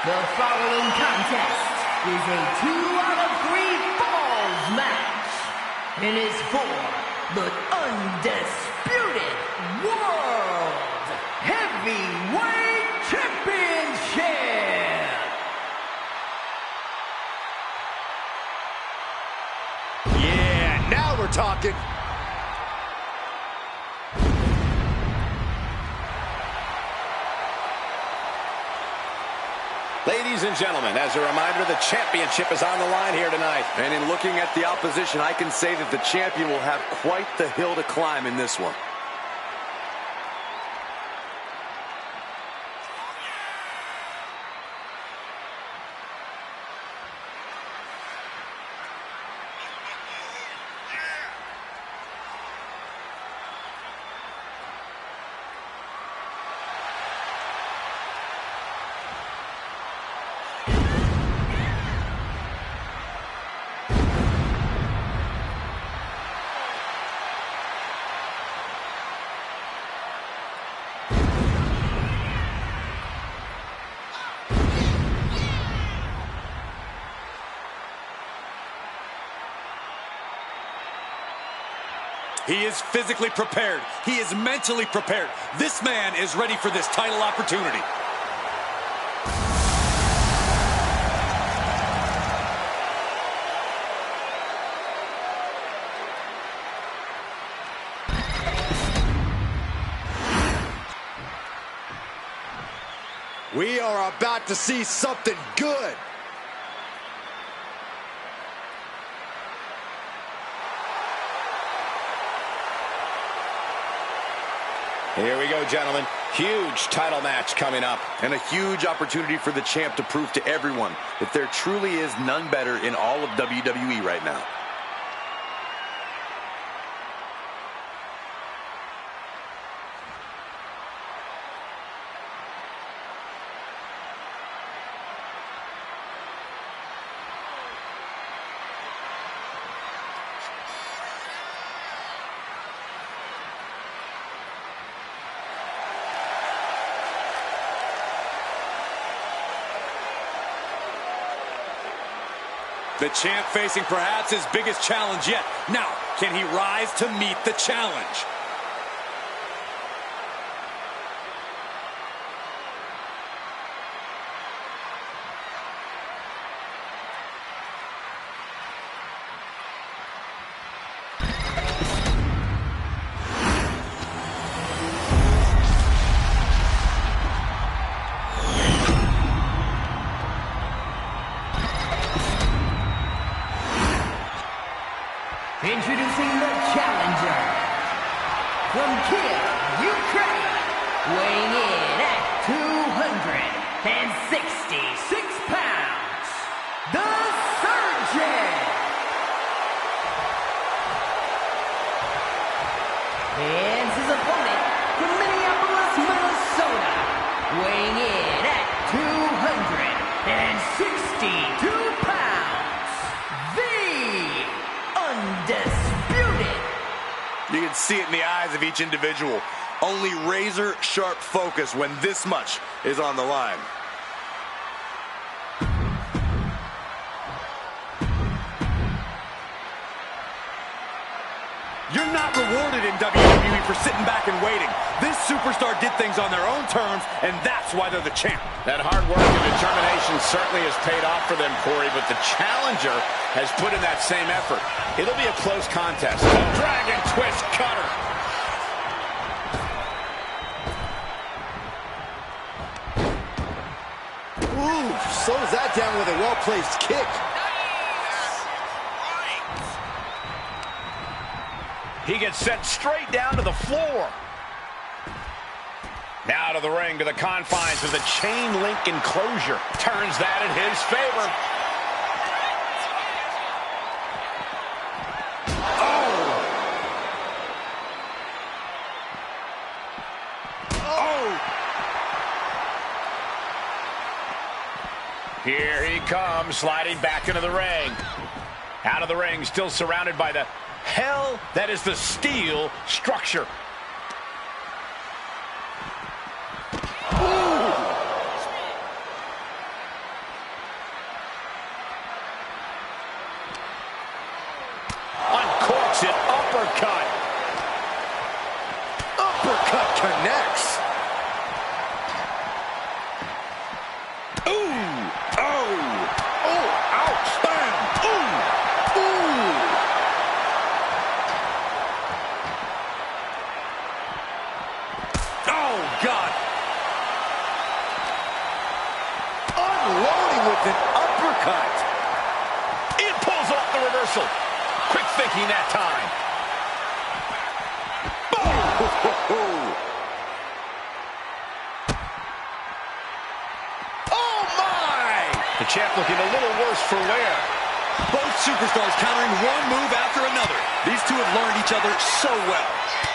The following contest is a 2-out-of-3 falls match and is for the undisputed World Heavyweight Championship. Yeah, now we're talking. Ladies and gentlemen, as a reminder, the championship is on the line here tonight. And in looking at the opposition, I can say that the champion will have quite the hill to climb in this one. He is physically prepared. He is mentally prepared. This man is ready for this title opportunity. We are about to see something good. Here we go, gentlemen. Huge title match coming up. And a huge opportunity for the champ to prove to everyone that there truly is none better in all of WWE right now. The champ facing perhaps his biggest challenge yet. Now, can he rise to meet the challenge? Introducing the challenger from Kiev, Ukraine, weighing in at 266 pounds, the Surgeon. And his opponent from Minneapolis, Minnesota, weighing in at 262 pounds, undisputed. You can see it in the eyes of each individual. Only razor-sharp focus when this much is on the line. You're You're not rewarded in WWE for sitting back and waiting. This superstar did things on their own terms, and that's why they're the champ. That hard work and determination certainly has paid off for them, Corey, but the challenger has put in that same effort. It'll be a close contest. Dragon twist cutter. Ooh, slows that down with a well-placed kick. He gets sent straight down to the floor. Now to the ring, to the confines of the chain link enclosure. Turns that in his favor. Here he comes, sliding back into the ring. Out of the ring, still surrounded by the hell that is the steel structure. Uncorks it, uppercut. Uppercut connects. Quick thinking that time. Oh, my! The champ looking a little worse for wear. Both superstars countering one move after another. These two have learned each other so well.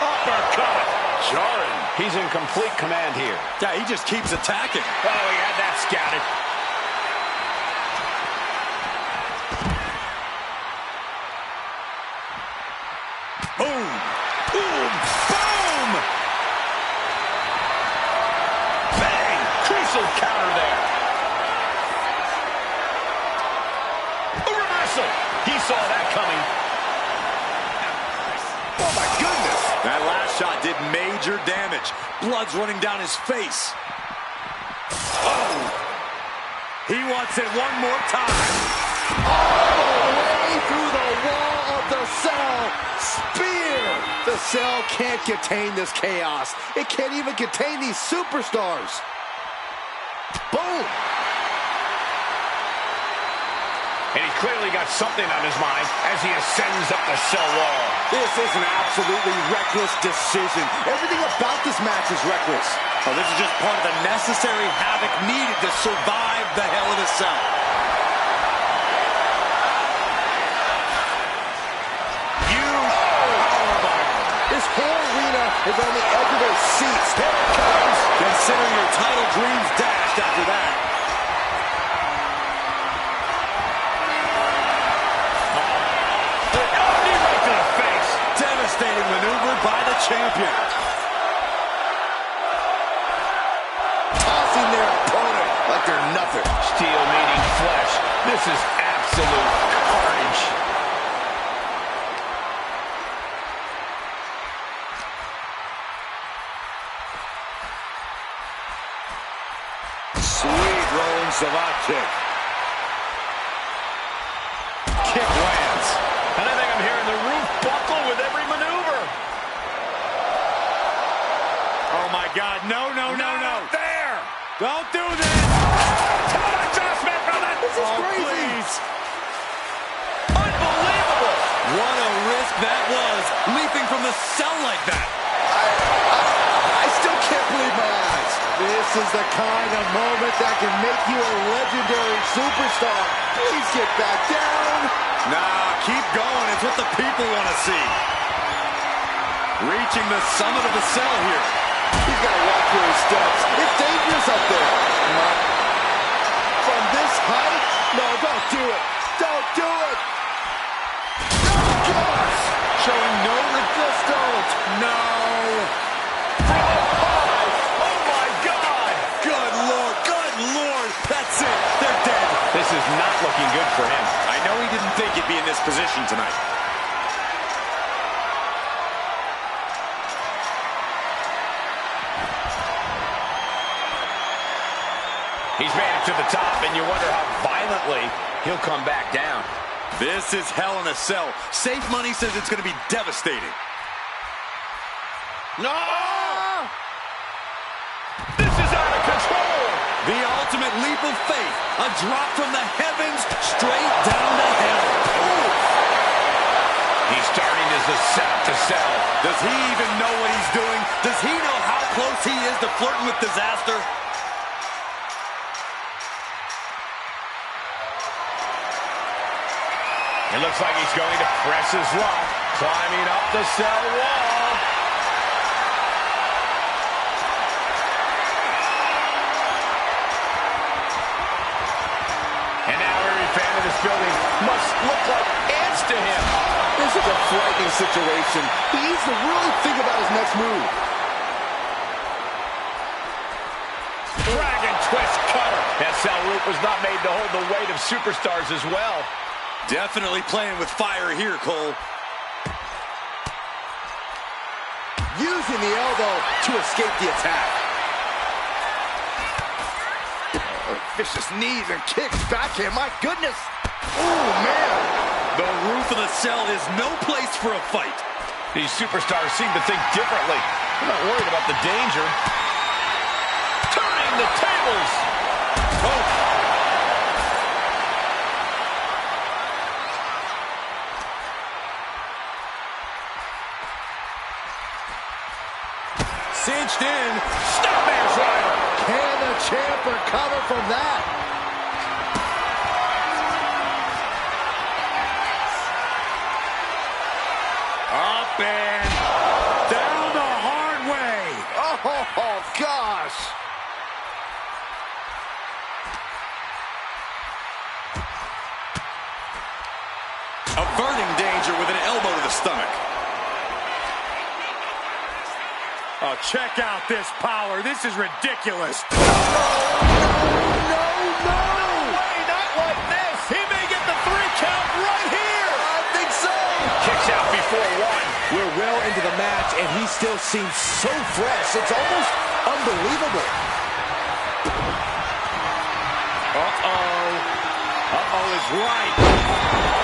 Uppercut. Jarring. He's in complete command here. Yeah, he just keeps attacking. Oh, he had that scouted. Boom! Boom! Boom! Bang! Crucial counter there. A reversal. He saw that coming. Oh, my goodness. That last shot did major damage. Blood's running down his face. Oh! He wants it one more time. All the way through the wall of the cell. Spear! The cell can't contain this chaos. It can't even contain these superstars. Boom! And he clearly got something on his mind as he ascends up the cell wall. This is an absolutely reckless decision. Everything about this match is reckless. Oh, this is just part of the necessary havoc needed to survive the Hell in a Cell. This whole arena is on the edge of their seats. Here it comes. Consider your title dreams dashed after that. Knee right to the face. Devastating maneuver by the champion. Tossing their opponent like they're nothing. Steel meeting flesh. This is absolute carnage. Sweet rolling savate kick. Kick lands. And I think I'm hearing the roof buckle with every maneuver. Oh, my God. No, no, no, no. Not there. Don't do this. Total adjustment from it. This is crazy. Please. Unbelievable. What a risk that was, leaping from the cell like that. I still can't believe my eyes. This is the kind of moment that can make you a legendary superstar. Please get back down. Nah, keep going. It's what the people want to see. Reaching the summit of the cell here. He's got to walk through his steps. It's dangerous up there. From this height? No, don't do it. Don't do it. Showing no Just don't. No. Oh, my God. Good Lord. Good Lord. That's it. They're dead. This is not looking good for him. I know he didn't think he'd be in this position tonight. He's made it to the top, and you wonder how violently he'll come back down. This is Hell in a Cell. Safe money says it's going to be devastating. No! This is out of control! The ultimate leap of faith. A drop from the heavens straight down to hell. Ooh. He's starting as a setup to sell. Does he even know what he's doing? Does he know how close he is to flirting with disaster? It looks like he's going to press his luck, climbing up the cell wall. And now every fan in this building must look like ants to him. This is a frightening situation. He needs to really think about his next move. Dragon twist cutter. That cell rope was not made to hold the weight of superstars as well. Definitely playing with fire here, Cole. Using the elbow to escape the attack. Vicious knees and kicks backhand. My goodness. Oh, man. The roof of the cell is no place for a fight. These superstars seem to think differently. They're not worried about the danger. Turning the tables. Oh. Cinched in. Snapman driver. Can the champ recover from that? Up and down the hard way. Oh, gosh. Averting danger with an elbow to the stomach. Oh, check out this power. This is ridiculous. No, no. Way, not like this. He may get the 3 count right here. I think so. Kicks out before 1. We're well into the match, and he still seems so fresh. It's almost unbelievable. Uh-oh. Uh-oh is right.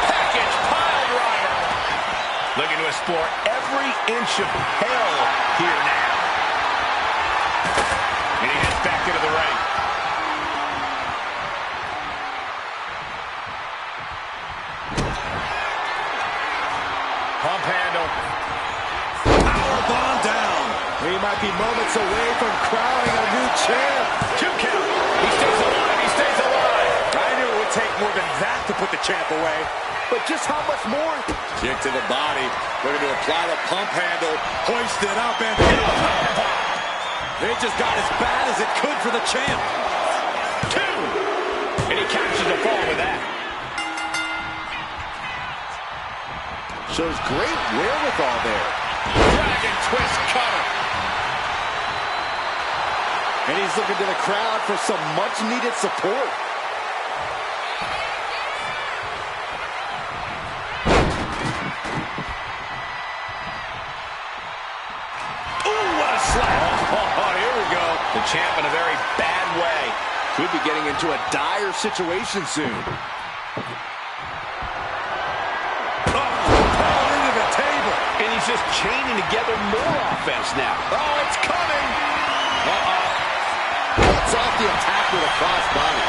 Package pile driver. Looking to explore every inch of hell here now. And he gets back into the ring. Pump handle. Powerbomb down. He might be moments away from crowning a new champ. 2 count. He stays alive. He stays alive. I knew it would take more than that to put the champ away. But just how much more? Kick to the body. Looking to apply the pump handle. Hoist it up and they just got as bad as it could for the champ. 2. And he captures the fall with that. Shows great wherewithal there. Dragon twist cutter. And he's looking to the crowd for some much-needed support. The champ in a very bad way. Could be getting into a dire situation soon. Into the table. And he's just chaining together more offense now. Oh, it's coming! Cuts off the attack with a crossbody.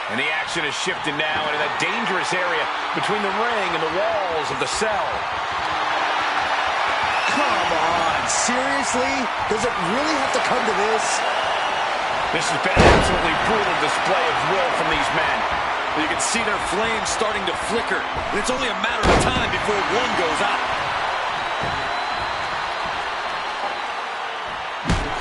And the action is shifted now into that dangerous area between the ring and the walls of the cell. Come on, seriously? Does it really have to come to this? This has been an absolutely brutal display of will from these men. You can see their flames starting to flicker. And it's only a matter of time before one goes out.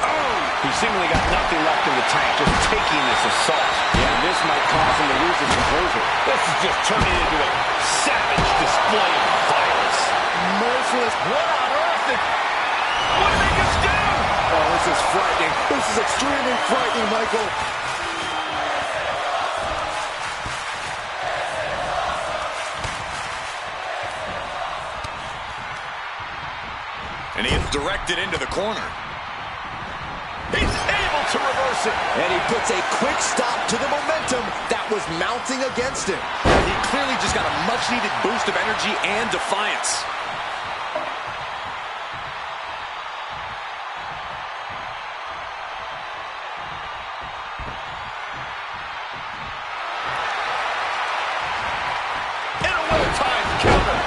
Oh! He seemingly got nothing left in the tank, just taking this assault. Yeah, this might cause him to lose his composure. This is just turning into a savage display of violence. Merciless. What on earth? What did they just do? Oh, this is frightening. This is extremely frightening, Michael. And he is directed into the corner. He's able to reverse it. And he puts a quick stop to the momentum that was mounting against him. He clearly just got a much-needed boost of energy and defiance. And a well-timed counter.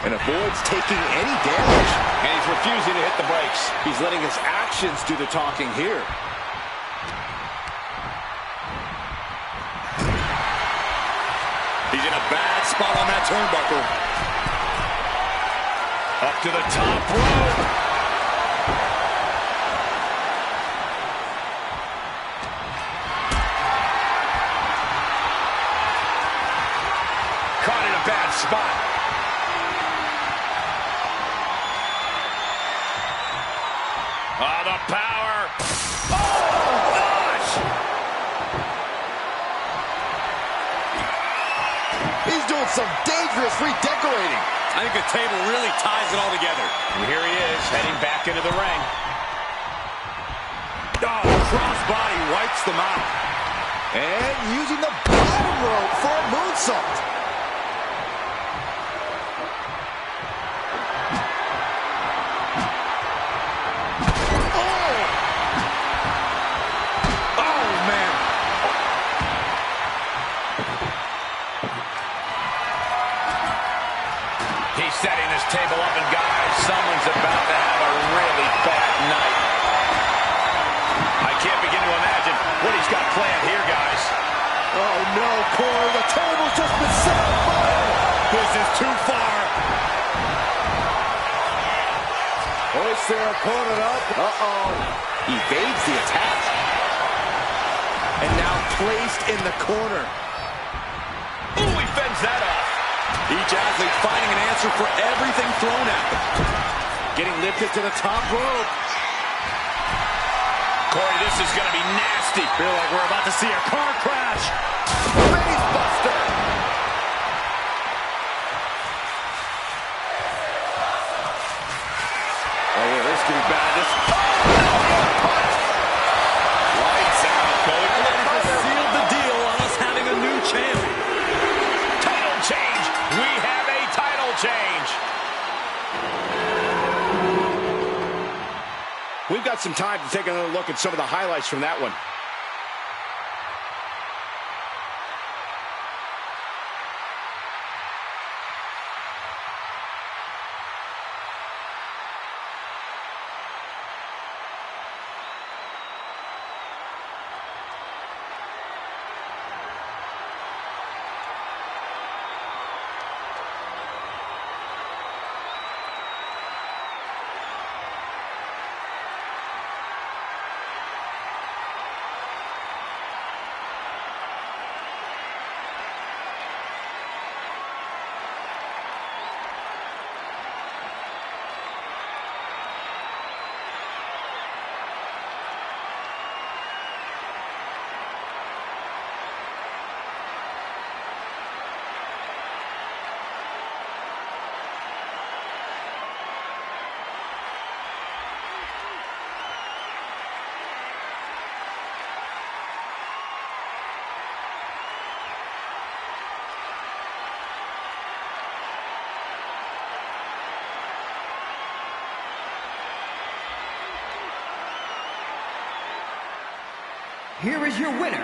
And avoids taking any damage. And he's refusing to hit the brakes. He's letting his actions do the talking here. He's in a bad spot on that turnbuckle. Up to the top rope. Caught in a bad spot. Oh, the power. Oh, Notchh! He's doing some dangerous redecorating. I think the table really ties it all together. And here he is, heading back into the ring. Oh, crossbody wipes them out. And using the bottom rope for a moonsault. He's setting this table up, and guys, someone's about to have a really bad night. I can't begin to imagine what he's got planned here, guys. Oh no, Corey, the table's just been set on fire. This is too far. Hoists their opponent up. Uh-oh. Evades the attack. And now placed in the corner. Ooh, he fends that off. Each athlete finding an answer for everything thrown at them. Getting lifted to the top rope. Corey, this is going to be nasty. Feel like we're about to see a car crash. Face buster. Oh yeah, this could be bad. This Lights out. Going for the has cover. sealed the deal on us having a new champ. Title change. We have a title change. We've got some time to take another look at some of the highlights from that one. Here is your winner,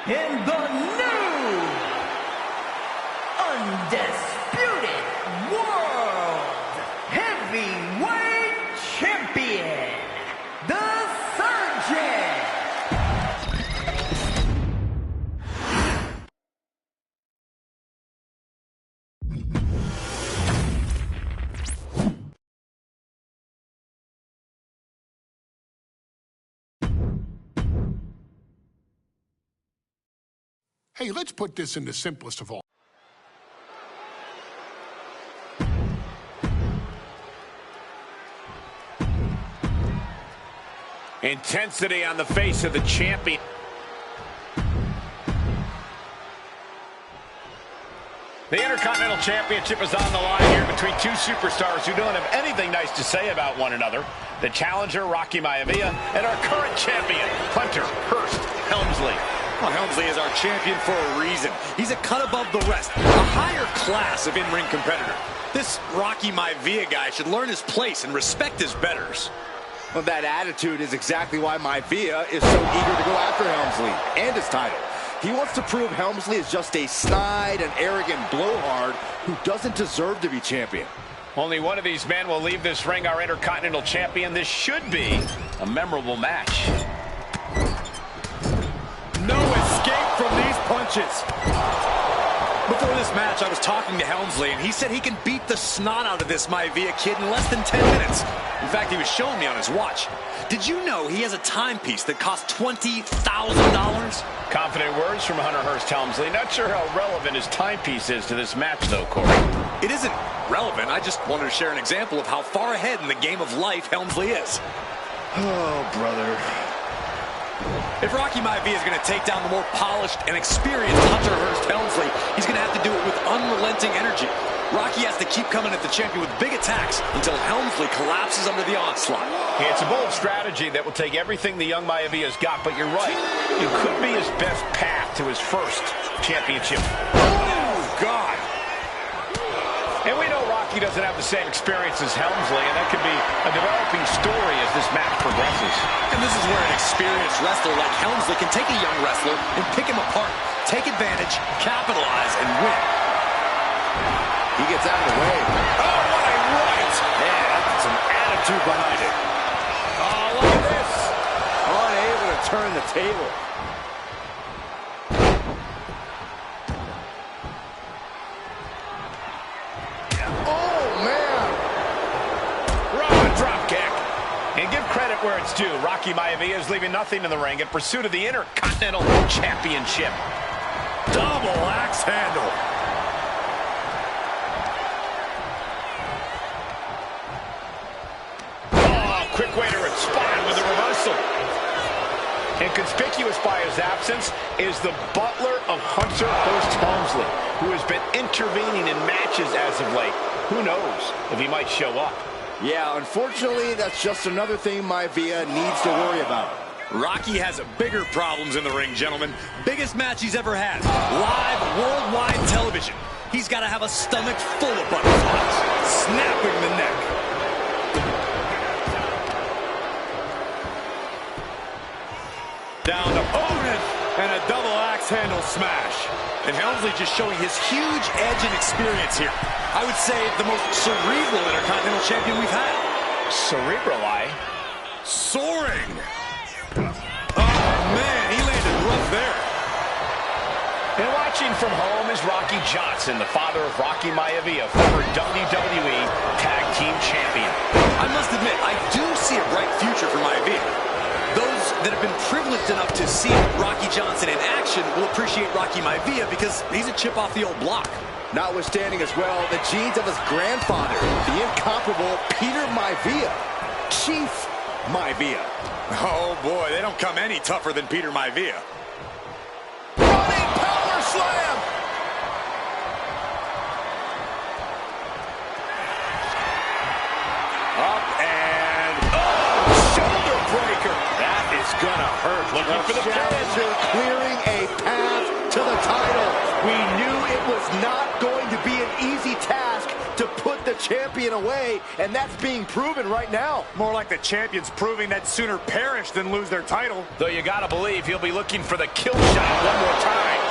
in the new Undisputed World Heavyweight Champion, the Surgeon. Hey, let's put this in the simplest of all. Intensity on the face of the champion. The Intercontinental Championship is on the line here between two superstars who don't have anything nice to say about one another. The challenger, Rocky Maivia, and our current champion, Hunter Hearst Helmsley. Well, Helmsley is our champion for a reason. He's a cut above the rest, a higher class of in-ring competitor. This Rocky Maivia guy should learn his place and respect his betters. Well, that attitude is exactly why Maivia is so eager to go after Helmsley and his title. He wants to prove Helmsley is just a snide and arrogant blowhard who doesn't deserve to be champion. Only one of these men will leave this ring our Intercontinental Champion. This should be a memorable match. No escape from these punches. Before this match, I was talking to Helmsley, and he said he can beat the snot out of this Maivia kid in less than 10 minutes. In fact, he was showing me on his watch. Did you know he has a timepiece that costs $20,000? Confident words from Hunter Hearst Helmsley. Not sure how relevant his timepiece is to this match, though, Corey. It isn't relevant. I just wanted to share an example of how far ahead in the game of life Helmsley is. Oh, brother. If Rocky Maivia is going to take down the more polished and experienced Hunter Hearst Helmsley, he's going to have to do it with unrelenting energy. Rocky has to keep coming at the champion with big attacks until Helmsley collapses under the onslaught. Yeah, it's a bold strategy that will take everything the young Maivia's got, but you're right. It could be his best path to his first championship. Oh, God. And we know Rocky doesn't have the same experience as Helmsley, and that could be a developing story as this match progresses. And this is where an experienced wrestler like Helmsley can take a young wrestler and pick him apart, take advantage, capitalize, and win. He gets out of the way. Oh, what a right! Man, that's some attitude behind it. Oh, look at this! Unable to turn the table. Oh, man! Raw drop kick. And give credit where it's due. Rocky Maivia is leaving nothing in the ring in pursuit of the Intercontinental Championship. Double axe handle. Quick way to respond with a reversal. And conspicuous by his absence is the butler of Hunter Hearst Helmsley, who has been intervening in matches as of late. Who knows if he might show up. Yeah, unfortunately, that's just another thing Maivia needs to worry about. Rocky has bigger problems in the ring, gentlemen. Biggest match he's ever had. Live worldwide television. He's got to have a stomach full of butterflies. Snapping the neck. Down opponent, and a double axe handle smash. And Helmsley just showing his huge edge and experience here. I would say the most cerebral Intercontinental Champion we've had. Cerebral, Soaring. Oh, man, he landed rough there. And watching from home is Rocky Johnson, the father of Rocky Maivia, former WWE Tag Team Champion. I must admit, I do see a bright future for Maivia. Those that have been privileged enough to see Rocky Johnson in action will appreciate Rocky Maivia because he's a chip off the old block. Notwithstanding as well the genes of his grandfather, the incomparable Peter Maivia, Chief Maivia. Oh boy, they don't come any tougher than Peter Maivia. Running power slam! Up and shoulder breaker. That is gonna hurt. Looking for the challenger clearing a path to the title. We knew it was not going to be an easy task to put the champion away, and that's being proven right now. More like the champion's proving that sooner perish than lose their title. Though you gotta believe he'll be looking for the kill shot one more time.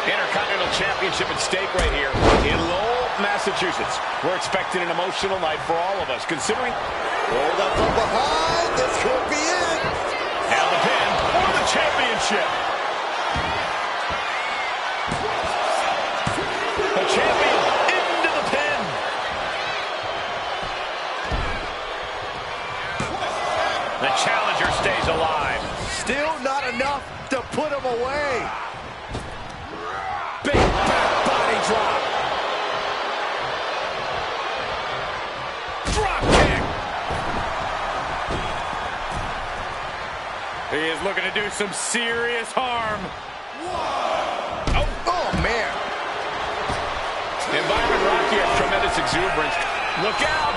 Intercontinental Championship at stake right here in Lowell, Massachusetts. We're expecting an emotional night for all of us, considering... Hold up from behind. This could be it. And the pin for the championship. The champion into the pin. The challenger stays alive. Still not enough to put him away. Big back body drop. Drop kick. He is looking to do some serious harm. Oh man. Look out!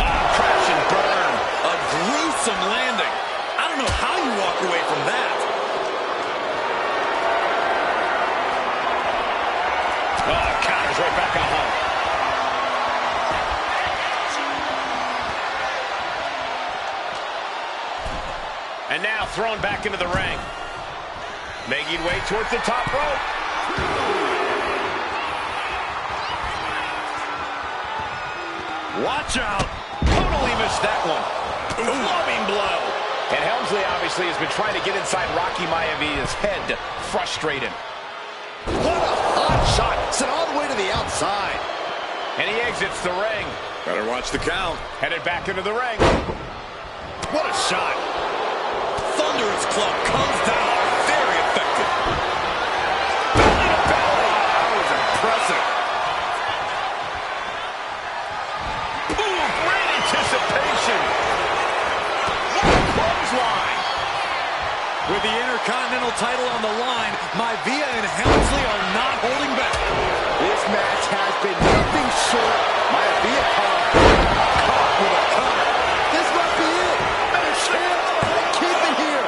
Ah, crash and burn. A gruesome landing. I don't know how you walk away from that. Oh, counters right back on home. And now thrown back into the ring. Making way towards the top rope. Watch out. Totally missed that one. Loving blow. And Helmsley obviously has been trying to get inside Rocky Maivaia's head to frustrate him. What a hot shot. Sent all the way to the outside. And he exits the ring. Better watch the count. Headed back into the ring. What a shot. Thunderous club comes down. Very effective. Belly to belly. That was impressive. Ooh, great anticipation. What a clothesline. With the Intercontinental title on the line, Maivia and Helmsley are not holding back. This match has been nothing short. Maivia caught with a cover. This might be it. And a chance to keep it here.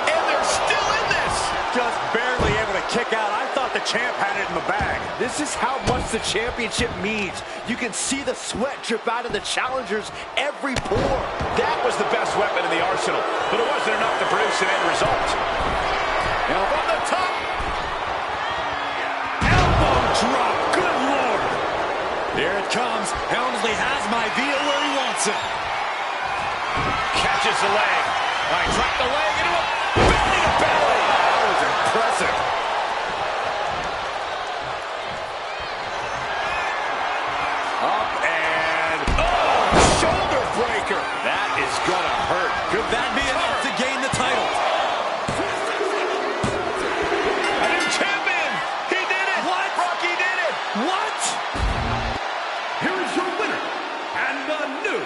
And they're still in this. Just barely able to kick out. I thought the champ had it in the bag. This is how much the championship means. You can see the sweat drip out of the challengers every pore. That was the best weapon in the arsenal, but it wasn't enough to produce an end result. Now from the top. Elbow drop. Good Lord. Here it comes. Helmsley has Maivia where he wants it. Catches the leg. All right, drop the leg into a belly to belly. That was impressive. Up and Shoulder breaker. that is gonna hurt. Could that be enough to gain the title? A new champion. He did it. What? Rocky did it. What? Here is your winner, and the new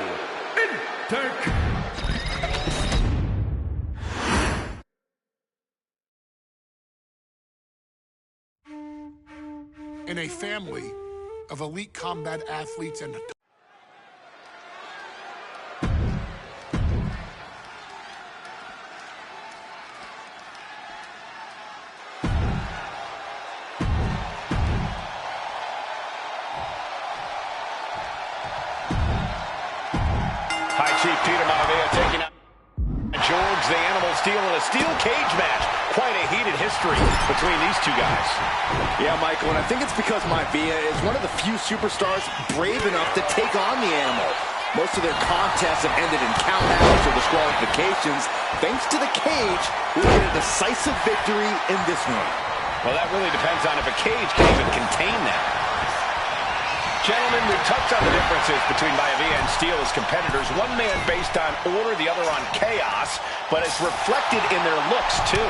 Intercontinental. In a family of elite combat athletes and High Chief Peter Maivia taking out George the Animal Steel in a steel cage match. Quite a heated history between these two guys. Yeah, Michael, and I think it's because Maivia is one of the few superstars brave enough to take on the Animal. Most of their contests have ended in countouts or disqualifications. Thanks to the cage, we'll get a decisive victory in this one. Well, that really depends on if a cage can even contain that. Gentlemen, we've touched on the differences between Maivia and Steel as competitors. One man based on order, the other on chaos, but it's reflected in their looks, too.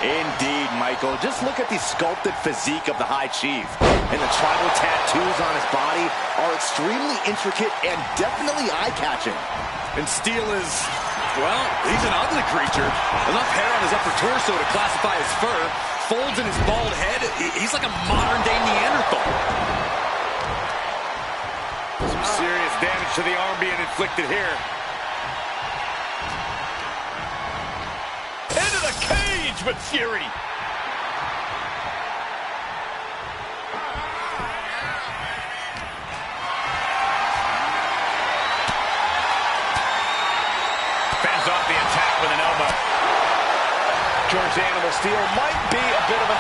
Indeed, Michael. Just look at the sculpted physique of the High Chief. And the tribal tattoos on his body are extremely intricate and definitely eye-catching. And Steel is, well, he's an ugly creature. Enough hair on his upper torso to classify as fur. Folds in his bald head. He's like a modern-day Neanderthal. Some serious damage to the arm being inflicted here. Into the cage with fury. Fends off the attack with an elbow. George the Animal Steel might be a bit of a...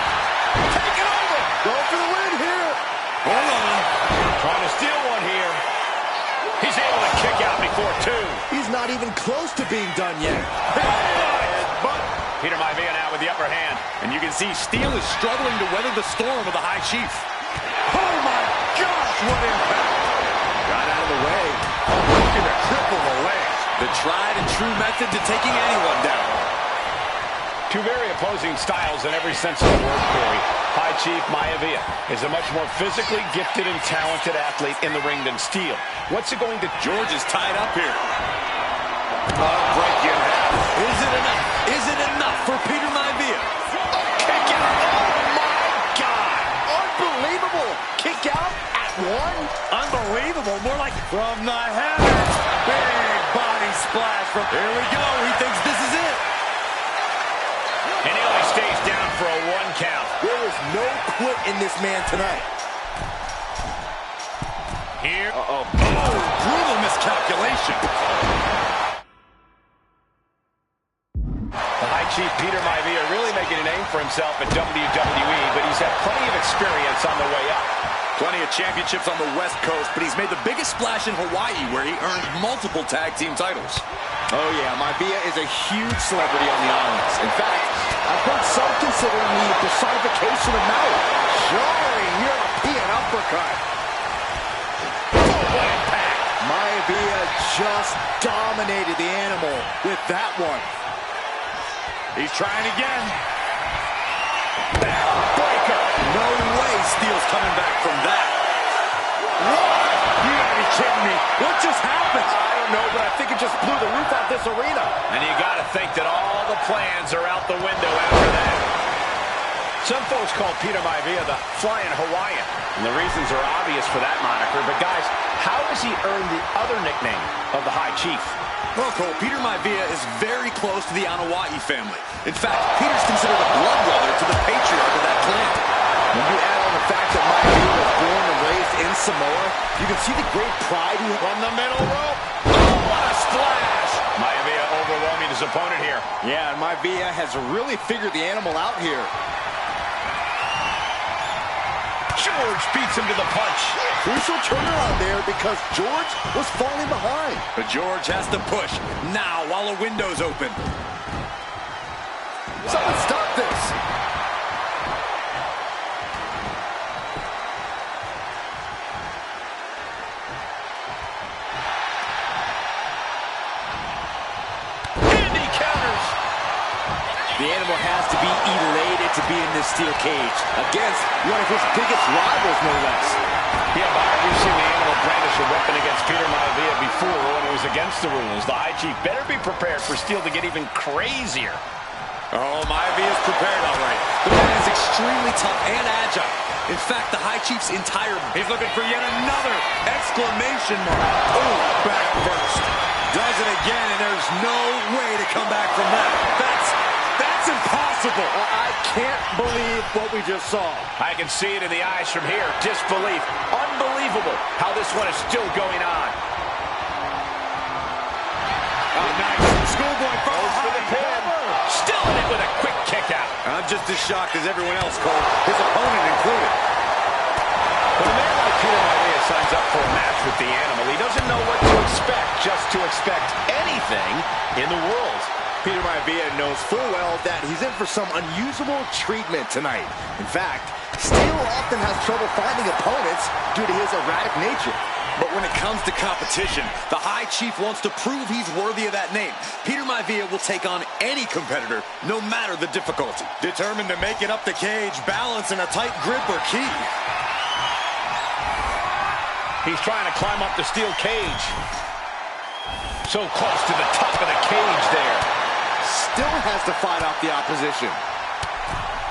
Take it over! Go for the win here! Hold on. Trying to steal one here. He's able to kick out before two. He's not even close to being done yet. But Peter Maivia now with the upper hand. And you can see Steel is struggling to weather the storm of the High Chief. Oh my gosh, what impact! Got out of the way. Looking to cripple the legs. The tried and true method to taking anyone down. Two very opposing styles in every sense of the word, Corey. High Chief Maivia is a much more physically gifted and talented athlete in the ring than Steel. What's it going to... George is tied up here. Break in half. Is it enough? Is it enough for Peter Maivia? Kick out! Oh my God! Unbelievable! Kick out at one? Unbelievable. More like from the heavens. Big body splash from... Here we go. He thinks this is it. And he only stays down for a 1 count. There is no quit in this man tonight. Here. Oh, brutal miscalculation. The High Chief Peter Maivia really making a name for himself at WWE, but he's had plenty of experience on the way up. Plenty of championships on the West Coast, but he's made the biggest splash in Hawaii, where he earned multiple tag team titles. Oh yeah, Maivia is a huge celebrity on the islands. In fact, I've heard some consider him the personification of Maui. Jarring European uppercut. What impact! Maivia just dominated the animal with that one. He's trying again. Backbreaker! No way Steele's coming back from that. What? You gotta be kidding me. What just happened? I don't know, but I think it just blew the roof off this arena. And you gotta think that all the plans are out the window after that. Some folks call Peter Maivia the Flying Hawaiian, and the reasons are obvious for that moniker. But guys, how has he earned the other nickname of the High Chief? Well, Cole, Peter Maivia is very close to the Anoa'i family. In fact, Peter's considered a blood brother to the patriarch of that clan. When you add on the fact that Maivia was born and raised in Samoa, you can see the great pride he From the middle rope. Oh, what a splash! Maivia overwhelming his opponent here. Yeah, and Maivia has really figured the animal out here. George beats him to the punch. Crucial turnaround there because George was falling behind. But George has to push now while the window's open. Someone stop this. And he counters. The animal has to be elated to be in this steel cage against one of his biggest rivals, no less. Yeah, Byron, we've seen the animal brandish a weapon against Peter Maivia before when it was against the rules. The High Chief better be prepared for Steele to get even crazier. Oh, Maivia's prepared all right. The man is extremely tough and agile. In fact, the High Chief's entire... He's looking for yet another exclamation mark. Oh, back first. Does it again, and there's no way to come back from that. That's impossible. I can't believe what we just saw. I can see it in the eyes from here. Disbelief. Unbelievable how this one is still going on. Oh, nice. Schoolboy from For the pin. Still in it with a quick kick out. I'm just as shocked as everyone else, Cole. His opponent included. When a man like Peter Maivia signs up for a match with the animal, he doesn't know what to expect, just to expect anything in the world. Peter Maivia knows full well that he's in for some unusual treatment tonight. In fact, Steele often has trouble finding opponents due to his erratic nature. But when it comes to competition, the High Chief wants to prove he's worthy of that name. Peter Maivia will take on any competitor, no matter the difficulty. Determined to make it up the cage, balance and a tight grip are key. He's trying to climb up the steel cage. So close to the top of the cage there. Still has to fight off the opposition.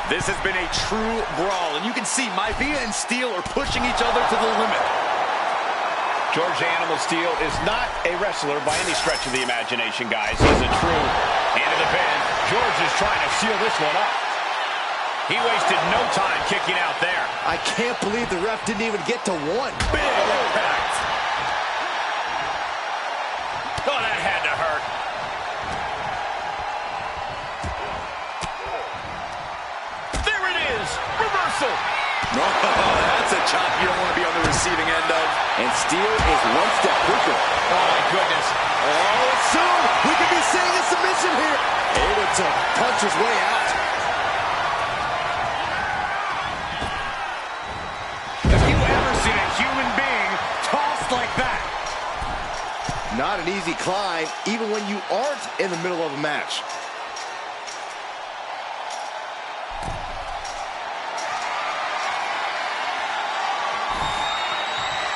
This has been a true brawl, and you can see Maivia and Steele are pushing each other to the limit. George Animal Steele is not a wrestler by any stretch of the imagination, guys. He's a true hand of the pin. George is trying to seal this one up. He wasted no time kicking out there. I can't believe the ref didn't even get to one. Big impact. Oh, that had to hurt. There it is. Reversal. Oh, that's a chop you don't want to be on the receiving end of. And Steele is one step quicker. Oh, my goodness. Oh, soon we could be seeing a submission here. Able to punch his way out. Have you ever seen a human being tossed like that? Not an easy climb, even when you aren't in the middle of a match.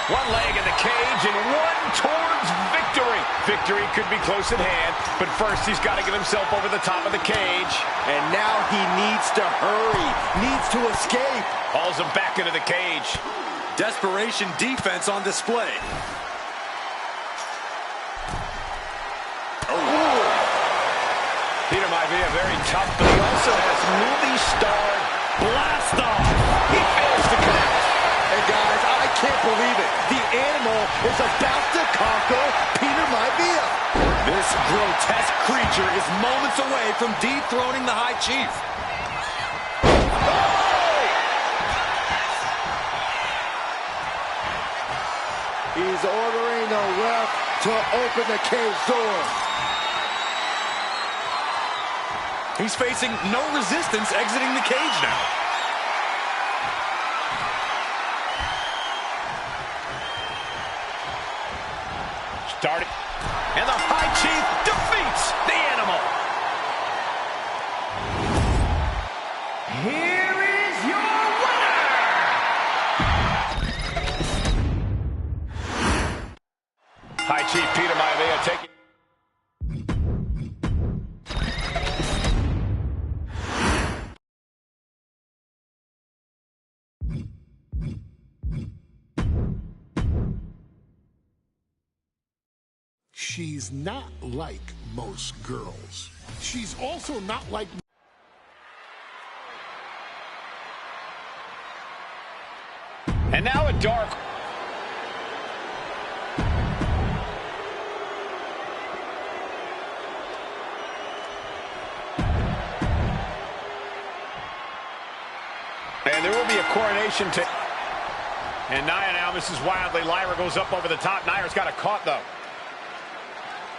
One leg in the cage and one towards victory. Victory could be close at hand, but first he's got to get himself over the top of the cage. And now he needs to hurry, needs to escape. Hauls him back into the cage. Desperation defense on display. Peter might be very tough, but he also has movie star blast off. He fails to connect. And guys, I can't believe it. The animal is about to conquer Peter Maivia. This grotesque creature is moments away from dethroning the High Chief. He's ordering the ref to open the cage door. He's facing no resistance exiting the cage now. Starting. And the High Chief defeats the animal. Here is your winner! High Chief Peter Maivia taking. She's not like most girls. She's also not like... And now a dark. And there will be a coronation to. And Nia now misses wildly. Lyra goes up over the top. Nia's got it caught, though.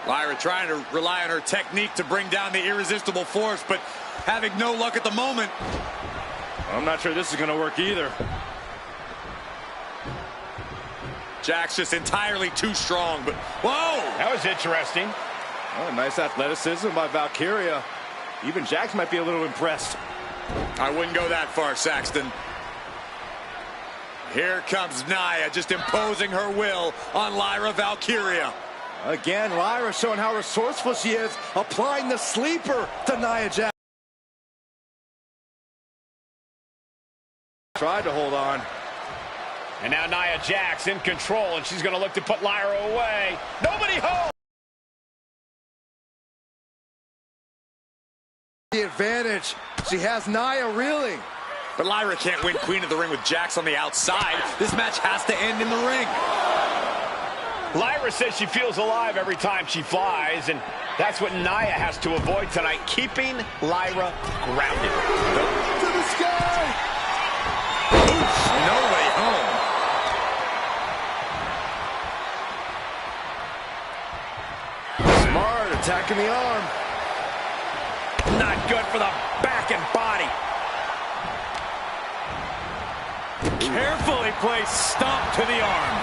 Lyra trying to rely on her technique to bring down the irresistible force, but having no luck at the moment. I'm not sure this is going to work either. Jack's just entirely too strong, but whoa! That was interesting. Oh, nice athleticism by Valkyria. Even Jax might be a little impressed. I wouldn't go that far, Saxton. Here comes Nia, just imposing her will on Lyra Valkyria. Again, Lyra showing how resourceful she is, applying the sleeper to Nia Jax. Tried to hold on. And now Nia Jax in control, and she's going to look to put Lyra away. Nobody home! The advantage. She has Nia reeling. But Lyra can't win Queen of the Ring with Jax on the outside. This match has to end in the ring. Lyra says she feels alive every time she flies, and that's what Nia has to avoid tonight, keeping Lyra grounded. To the sky! Oof, no way home. Smart, attacking the arm. Not good for the back and body. Carefully placed stomp to the arm.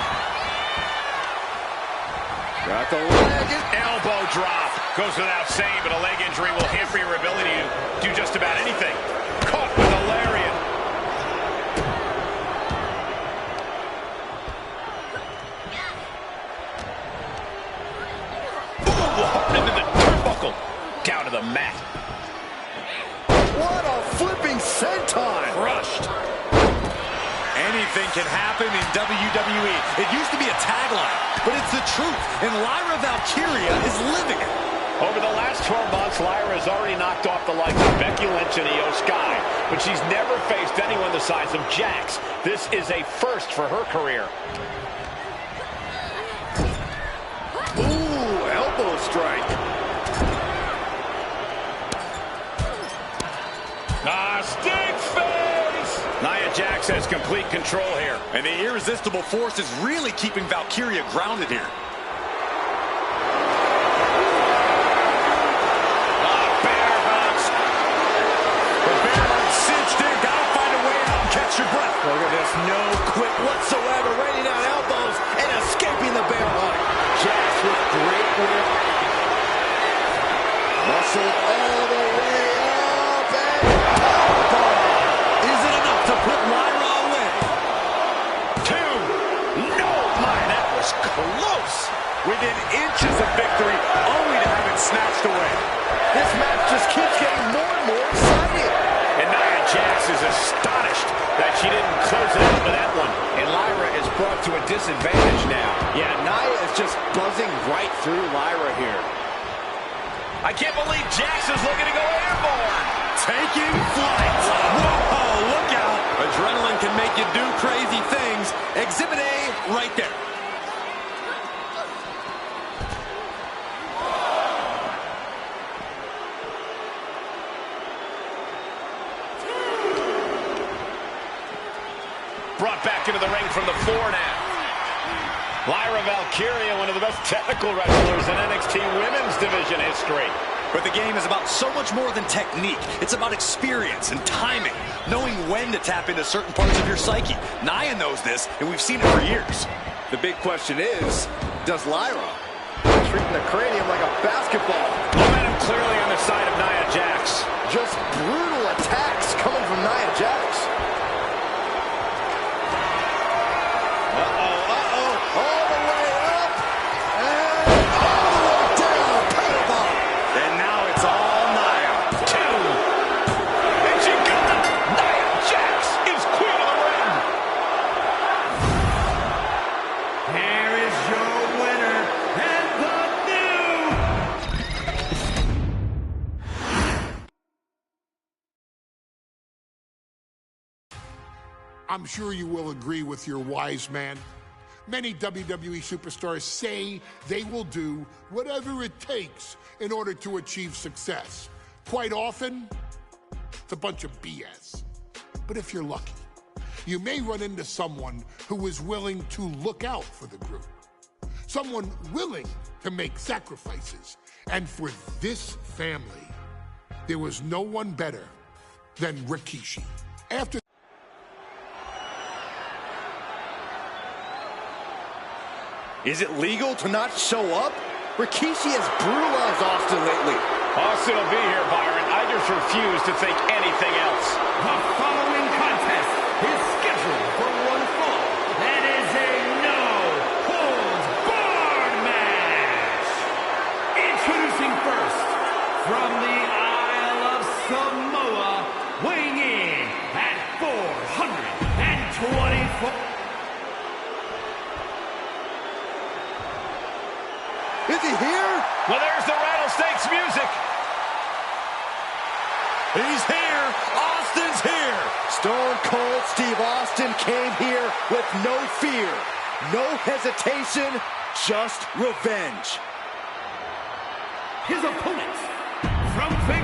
Got the leg. Elbow drop. Goes without saying, but a leg injury will hamper your ability to do just about anything. Caught with a lariat. Ooh, hard into the turnbuckle. Down to the mat. What a flipping senton. Crushed. Anything can happen in WWE. It used to be a tagline, but it's the truth, and Lyra Valkyria is living it. Over the last 12 months, Lyra has already knocked off the likes of Becky Lynch and Io Sky, but she's never faced anyone the size of Jax. This is a first for her career. Ooh, elbow strike. Stink face! Nia Jax has complete control here. And the irresistible force is really keeping Valkyria grounded here. Bear hugs. The bear hug cinched in. Gotta find a way out and catch your breath. Look at this, no quit whatsoever, raining down elbows and escaping the bear hug. Jax with great grip. Muscled all the way up and elbow. Is it enough to put Lyra away? Two. No, my, that was close. Within inches of victory, only to have it snatched away. This match just keeps getting more and more exciting. And Nia Jax is astonished that she didn't close it out with that one. And Lyra is brought to a disadvantage now. Yeah, Nia is just buzzing right through Lyra here. I can't believe Jax is looking to go airborne. Taking flight. Whoa, look out. Adrenaline can make you do crazy things. Exhibit A right there. Brought back into the ring from the floor now. Lyra Valkyria, one of the best technical wrestlers in NXT Women's Division history. But the game is about so much more than technique. It's about experience and timing, knowing when to tap into certain parts of your psyche. Nia knows this, and we've seen it for years. The big question is, does Lyra treating the cranium like a basketball? Momentum clearly on the side of Nia Jax. Just brutal attacks coming from Nia Jax. All the way up and all the way down. Powerbomb. And now it's all Nia. 2. And she got it. Nia Jax is queen of the ring. Here is your winner and the new. I'm sure you will agree with your wise man. Many WWE superstars say they will do whatever it takes in order to achieve success. Quite often, it's a bunch of BS. But if you're lucky, you may run into someone who is willing to look out for the group. Someone willing to make sacrifices. And for this family, there was no one better than Rikishi. After Is it legal to not show up? Rikishi has brutalized Austin lately. Austin will be here, Byron. I just refuse to think anything else. The following contest is scheduled for one fall. That is a no-holds-barred match. Introducing first, from the Isle of Samoa, weighing in at 424. Is he here? Well, there's the Rattlesnakes music. He's here. Austin's here. Stone Cold Steve Austin came here with no fear, no hesitation, just revenge. His opponent, from Fate.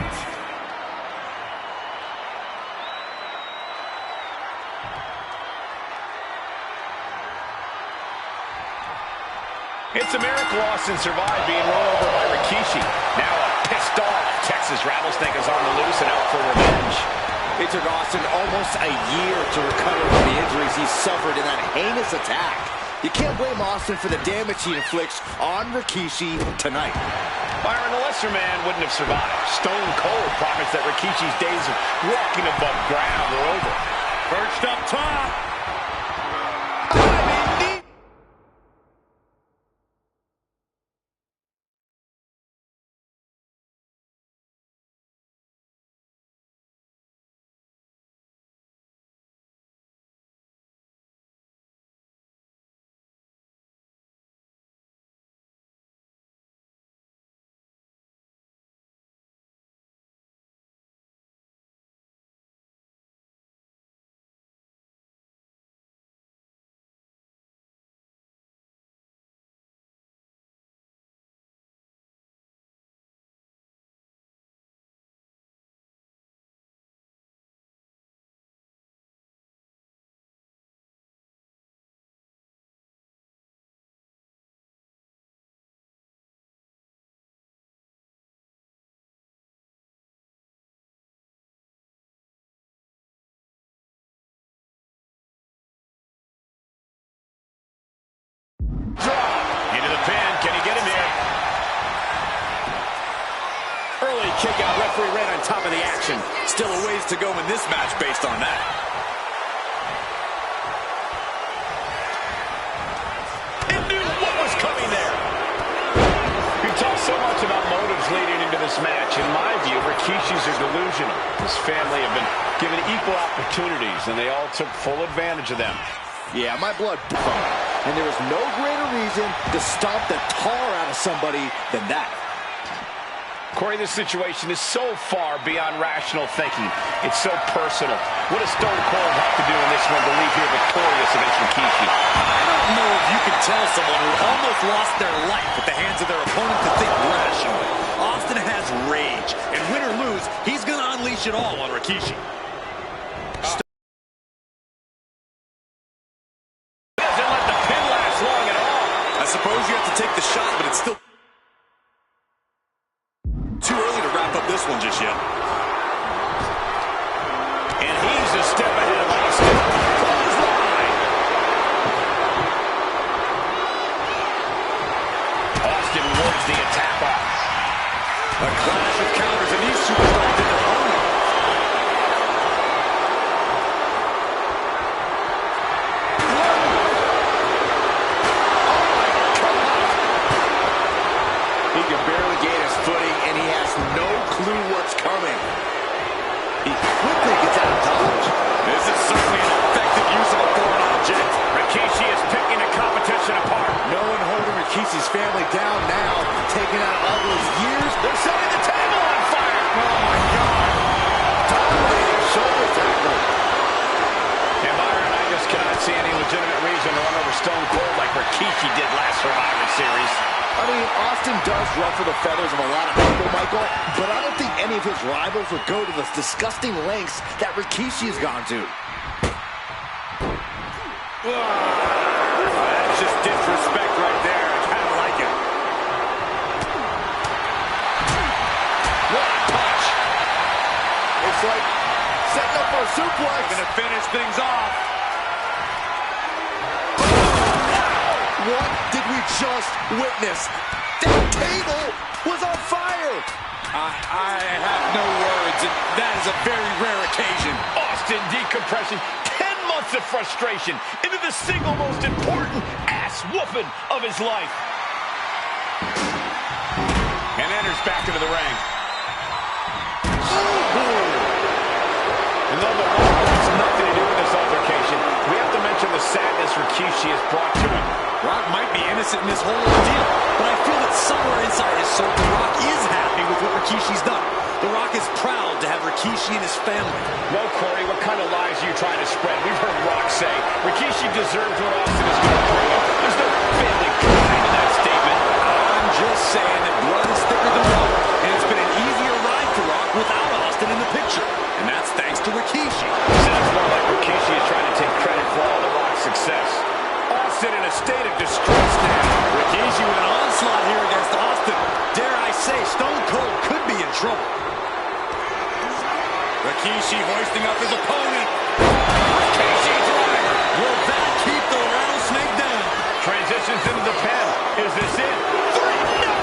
It's a miracle Austin survived being run over by Rikishi. Now a pissed off Texas Rattlesnake is on the loose and out for revenge. It took Austin almost a year to recover from the injuries he suffered in that heinous attack. You can't blame Austin for the damage he inflicts on Rikishi tonight. Byron, the lesser man wouldn't have survived. Stone Cold promised that Rikishi's days of walking above ground were over. Perched up top. Into the pin. Can he get him here? Early kick out. Referee right on top of the action. Still a ways to go in this match based on that. He knew what was coming there. You talk so much much about motives leading into this match. In my view, Rikishi's are delusional. His family have been given equal opportunities, and they all took full advantage of them. Yeah, my blood pumped. And there is no greater reason to stomp the tar out of somebody than that. Corey, this situation is so far beyond rational thinking. It's so personal. What does Stone Cold have to do in this one to leave here victorious against Rikishi? I don't know if you can tell someone who almost lost their life at the hands of their opponent to think rationally. Austin has rage, and win or lose, he's going to unleash it all on Rikishi. Doesn't let the pin last long at all. I suppose you have to take the shot, but it's still too early to wrap up this one just yet. And he's a step ahead of Austin. Clothesline. Austin wards the attack off. A clash of counters, and these superstars did their own. He can barely gain his footing, and he has no clue what's coming. He quickly gets out of dodge. This is certainly an effective use of a foreign object. Rikishi is picking the competition apart. No one holding Rikishi's family down now, taking out all those years. They're setting the table on fire. Oh, my God. Dominating shoulder tackle. And Byron, I just cannot see any legitimate reason to run over Stone Cold like Rikishi did last Survivor Series. I mean, Austin does ruffle the feathers of a lot of people, Michael, but I don't think any of his rivals would go to the disgusting lengths that Rikishi has gone to. That's just disrespect right there. I kind of like it. What a touch. Looks like setting up for a suplex. Going to finish things off. What did we just witness? That table was on fire! I have no words, and that is a very rare occasion. Austin decompressing 10 months of frustration into the single most important ass whooping of his life. And enters back into the ring. And though the Rock wants nothing to do with this altercation, we have to mention the sadness Rikishi has brought to him. Rock might be innocent in this whole ordeal, but I feel that somewhere inside his soul, The Rock is happy with what Rikishi's done. The Rock is proud to have Rikishi and his family. No, Corey, what kind of lies are you trying to spread? We've heard Rock say Rikishi deserves what Austin is going to bring him. There's no family pride in that statement. I'm just saying that blood is thicker than water, and it's been an easier ride for Rock without Austin in the picture. And that's thanks to Rikishi. Sounds more like Rikishi is trying to take credit for all the Rock's success. Austin in a state of distress now. Rikishi with an onslaught here against Austin. Dare I say, Stone Cold could be in trouble. Rikishi hoisting up his opponent. Rikishi driver. Will that keep the rattlesnake down? Transitions into the pen. Is this it? 3, no!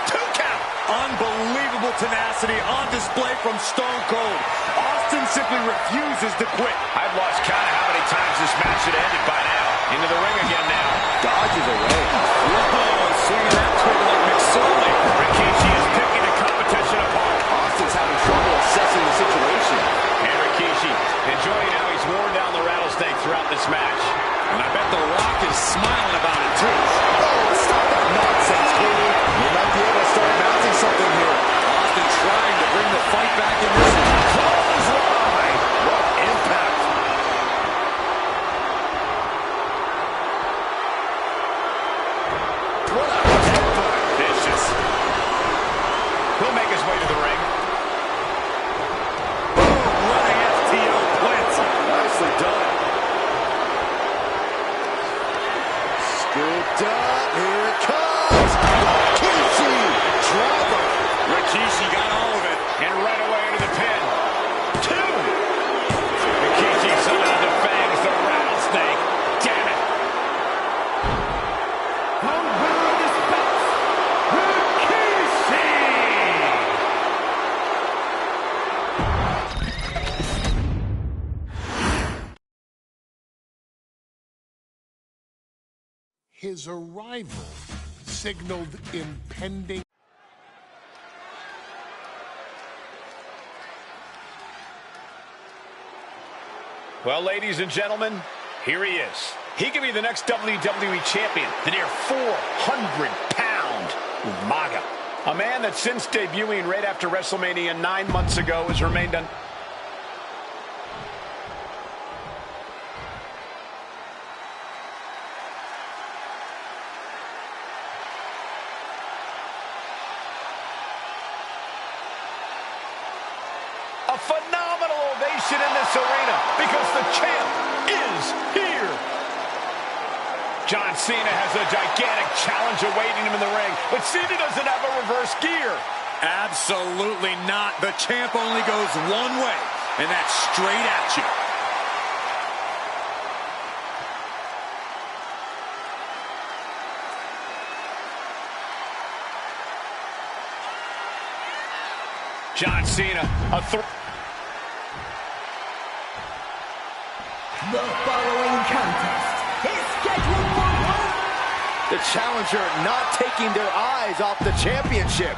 2 count. Unbelievable tenacity on display from Stone Cold. Austin simply refuses to quit. I've lost count of how many times this match should have ended by now. Into the ring again now. Dodges away. Whoa, swinging that trigger like McSorley. Rikishi is picking the competition apart. Austin's having trouble assessing the situation. And Rikishi enjoying how he's worn down the rattlesnake throughout this match. And I bet The Rock is smiling about it, too. Oh, stop that nonsense, Cole. You might be able to start mounting something here. Austin trying to bring the fight back in this one. Clothesline. What impact. What a headbutt. Vicious. He'll make his way to the ring. Boom, running FTO blitz. Nicely done. Scooped up. Here it comes. Rikishi. Driver. Rikishi got all of it. And right away into the pin. 2. Rikishi summoned the fangs, the rattlesnake. Damn it. The winner of this bout, Rikishi. His arrival signaled impending. Well, ladies and gentlemen, here he is. He could be the next WWE champion, the near 400-pound Umaga. A man that since debuting right after WrestleMania 9 months ago has remained a phenomenal ovation in this arena because the champ is here. John Cena has a gigantic challenge awaiting him in the ring, but Cena doesn't have a reverse gear. Absolutely not. The champ only goes one way, and that's straight at you. John Cena, The following contest is scheduled for one. The challenger not taking their eyes off the championship.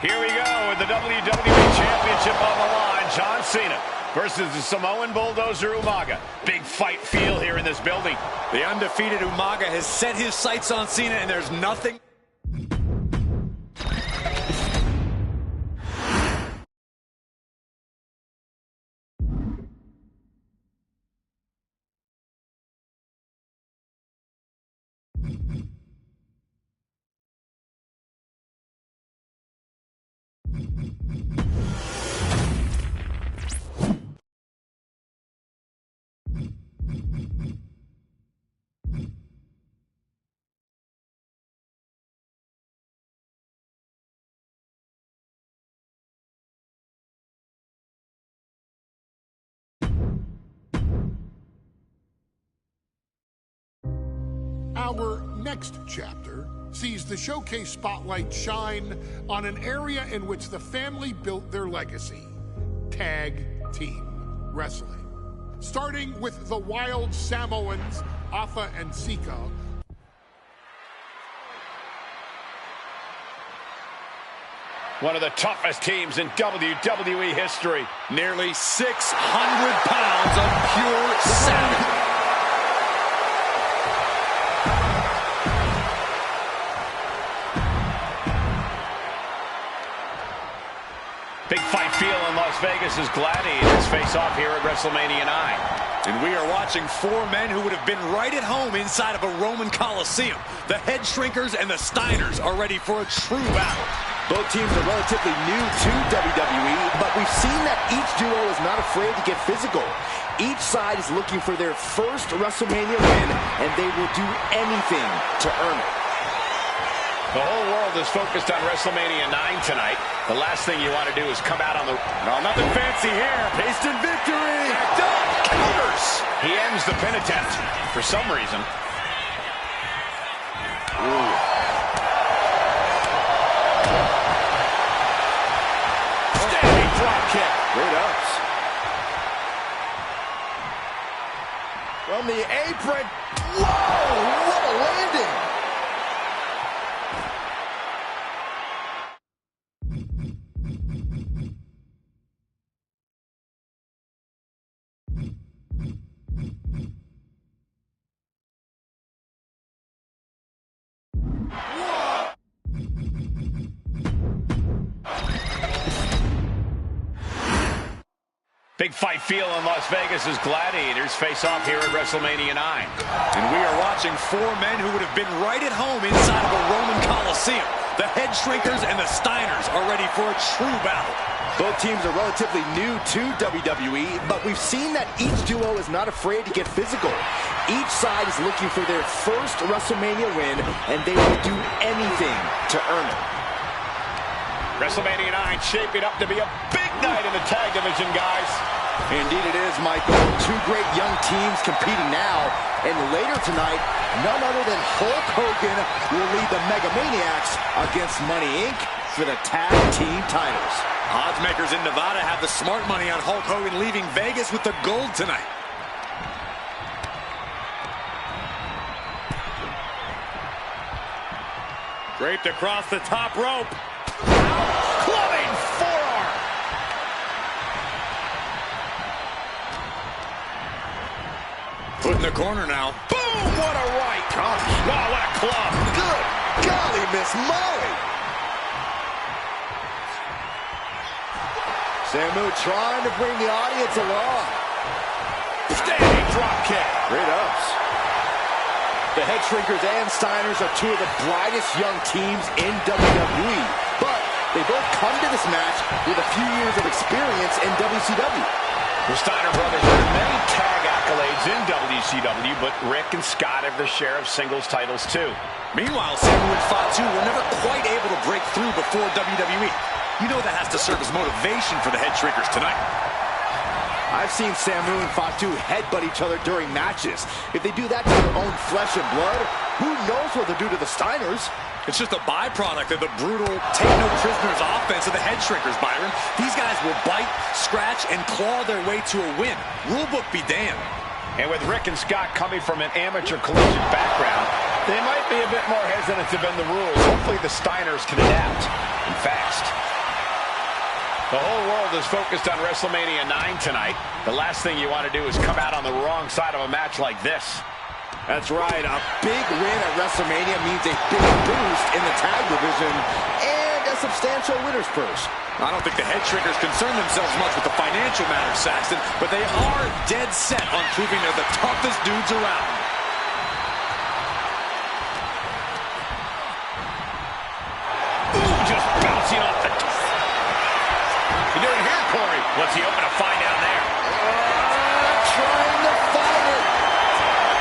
Here we go with the WWE Championship on the line. John Cena versus the Samoan Bulldozer Umaga. Big fight feel here in this building. The undefeated Umaga has set his sights on Cena, and there's nothing. Our next chapter sees the showcase spotlight shine on an area in which the family built their legacy: tag team wrestling. Starting with the Wild Samoans, Afa and Sika. One of the toughest teams in WWE history. Nearly 600 pounds of pure savage. Big fight feel in Las Vegas as gladiators face off here at WrestleMania 9. And we are watching four men who would have been right at home inside of a Roman Coliseum. The Head Shrinkers and the Steiners are ready for a true battle. Both teams are relatively new to WWE, but we've seen that each duo is not afraid to get physical. Each side is looking for their first WrestleMania win, and they will do anything to earn it. The whole world is focused on WrestleMania 9 tonight. The last thing you want to do is come out on the... No, nothing fancy here. Instant victory! Counters! He ends the pin attempt for some reason. Ooh. Standing drop kick. Great ups. From the apron. Whoa! What a landing! Big fight feel in Las Vegas as gladiators face off here at WrestleMania 9. And we are watching four men who would have been right at home inside of a Roman Coliseum. The Head Shrinkers and the Steiners are ready for a true battle. Both teams are relatively new to WWE, but we've seen that each duo is not afraid to get physical. Each side is looking for their first WrestleMania win, and they will do anything to earn it. WrestleMania 9 shaping up to be a big night in the tag division, guys. Indeed it is, Michael. Two great young teams competing now. And later tonight, none other than Hulk Hogan will lead the Mega Maniacs against Money Inc. for the tag team titles. Odds makers in Nevada have the smart money on Hulk Hogan leaving Vegas with the gold tonight. Draped across the top rope. Clubbing forearm. Put in the corner now. Boom! What a right. Gosh. Wow, what a club. Good golly, Miss Molly. Samu trying to bring the audience along. Standing drop kick. Great ups. The Head Shrinkers and Steiners are two of the brightest young teams in WWE. But they both come to this match with a few years of experience in WCW. The Steiner brothers earned many tag accolades in WCW, but Rick and Scott have their share of singles titles too. Meanwhile, Samu and Fatu were never quite able to break through before WWE. You know that has to serve as motivation for the Head Shrinkers tonight. I've seen Samu and Fatu headbutt each other during matches. If they do that to their own flesh and blood, who knows what they'll do to the Steiners? It's just a byproduct of the brutal take-no-prisoners offense of the Head Shrinkers, Byron. These guys will bite, scratch, and claw their way to a win. Rulebook be damned. And with Rick and Scott coming from an amateur collegiate background, they might be a bit more hesitant to bend the rules. Hopefully the Steiners can adapt, and fast. The whole world is focused on WrestleMania 9 tonight. The last thing you want to do is come out on the wrong side of a match like this. That's right. A big win at WrestleMania means a big boost in the tag division and a substantial winner's purse. I don't think the Head Shrinkers concern themselves much with the financial matter, Saxton, but they are dead set on proving they're the toughest dudes around. Ooh, just bouncing off the top. You doing here, Corey? What's he hoping to find down there? Trying to fight it.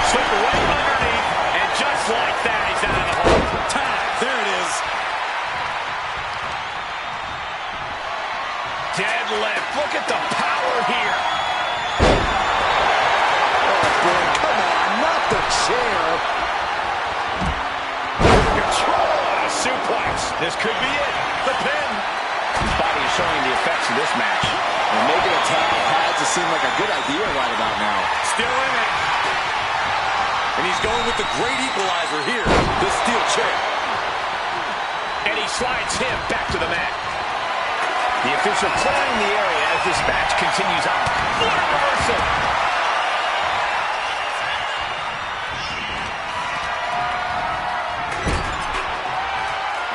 Slip right underneath, and just like that, he's out of the hole. Tag, there it is. Deadlift, look at the power here. Oh, boy, come on, not the chair. Control on a suplex. This could be it. The pin. His body is showing the effects of this match. And making a tag has to seem like a good idea right about now. Still in it. And he's going with the great equalizer here, the steel chair. And he slides him back to the mat. The official clearing the area as this match continues on. What a reversal!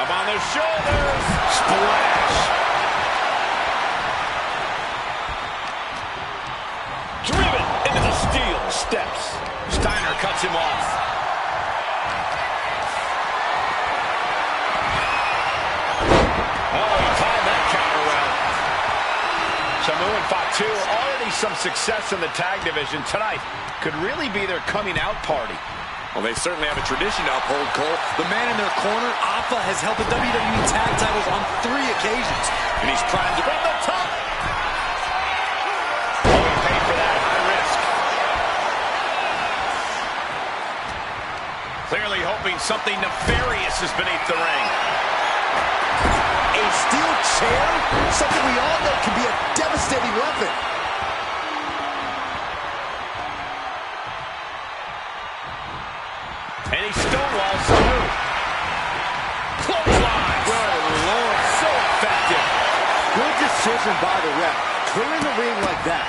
Up on the shoulders. Splash. Driven into the steel steps. Steiner cuts him off. Oh, he timed that counter well. Samu and Fatu, already some success in the tag division tonight. Could really be their coming out party. Well, they certainly have a tradition to uphold, Cole. The man in their corner, Alpha, has held the WWE tag titles on 3 occasions. And he's primed to From the top. Oh, he paid for that. High risk. Clearly hoping something nefarious is beneath the ring. A steel chair? Something we all know can be a devastating weapon. And he stonewalls Samu. Clothesline. Good Lord, so effective. Good decision by the ref. Clearing the ring like that.